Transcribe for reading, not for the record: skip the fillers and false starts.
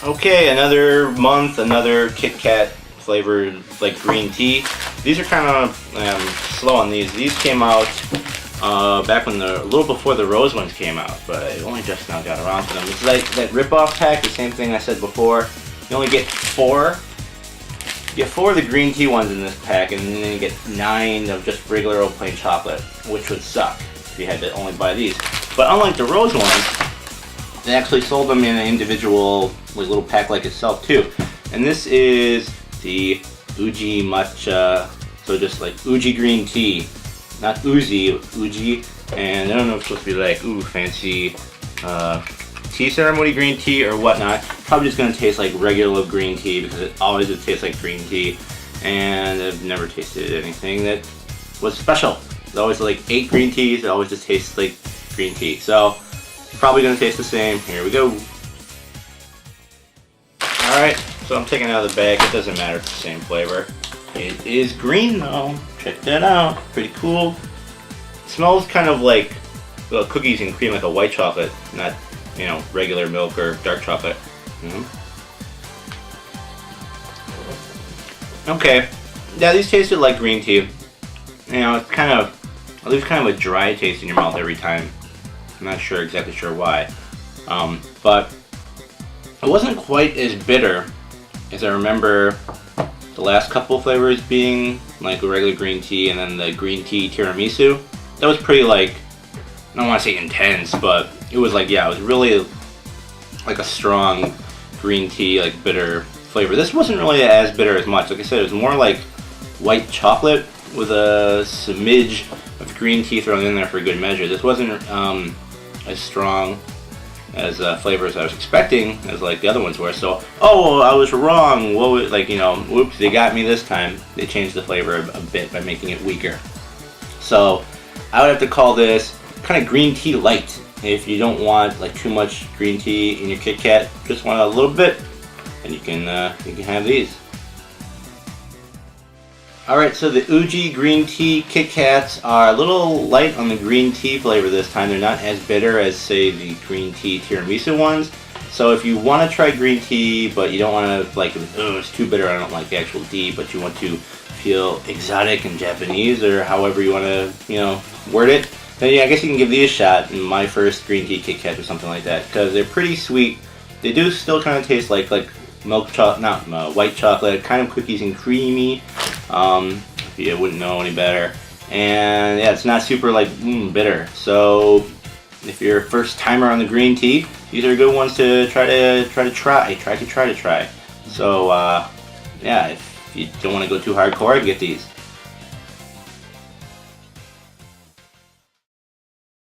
Okay, another month, another KitKat flavored like green tea. These are kind of slow on these. These came out back when a little before the rose ones came out, but I only just now got around to them. It's like that rip-off pack, the same thing I said before. You only get four. You get 4 of the green tea ones in this pack, and then you get 9 of just regular old plain chocolate, which would suck if you had to only buy these. But unlike the rose ones, they actually sold them in an individual like little pack like itself too. And this is the Uji matcha, so just like Uji green tea, not Uzi, Uji. And I don't know if it's supposed to be like ooh fancy tea ceremony green tea or whatnot. Probably just gonna taste like regular green tea because it always would taste like green tea. And I've never tasted anything that was special. It's always like 8 green teas. It always just tastes like green tea. So probably gonna taste the same. Here we go. Alright, so I'm taking it out of the bag. It doesn't matter, it's the same flavor. It is green though. Check that out. Pretty cool. It smells kind of like cookies and cream, like a white chocolate, not, you know, regular milk or dark chocolate. Okay. Yeah, these tasted like green tea. You know, it's kind of, it leaves kind of a dry taste in your mouth every time. I'm not exactly sure why. But it wasn't quite as bitter as I remember the last couple flavors being, like a regular green tea and then the green tea tiramisu. That was pretty like, I don't want to say intense, but it was like, yeah, it was really like a strong green tea, like bitter flavor. This wasn't really as bitter as much. Like I said, it was more like white chocolate with a smidge of green tea thrown in there for good measure. This wasn't as strong as flavors I was expecting as like the other ones were. So, oh, I was wrong. What, like, you know, whoops, they got me this time. They changed the flavor a bit by making it weaker. So, I would have to call this kind of green tea light. If you don't want like too much green tea in your KitKat, just want a little bit, and you can have these. Alright, so the Uji green tea KitKats are a little light on the green tea flavor this time. They're not as bitter as, say, the green tea tiramisu ones. So if you want to try green tea, but you don't want to, like, oh, it's too bitter, I don't like the actual tea, but you want to feel exotic and Japanese, or however you want to, you know, word it, then yeah, I guess you can give these a shot in my first green tea KitKat or something like that, because they're pretty sweet. They do still kind of taste like milk chocolate, not white chocolate, kind of cookies and creamy. If you wouldn't know any better, and yeah, it's not super like bitter. So if you're a first timer on the green tea, these are good ones to try. So yeah, if you don't want to go too hardcore, get these.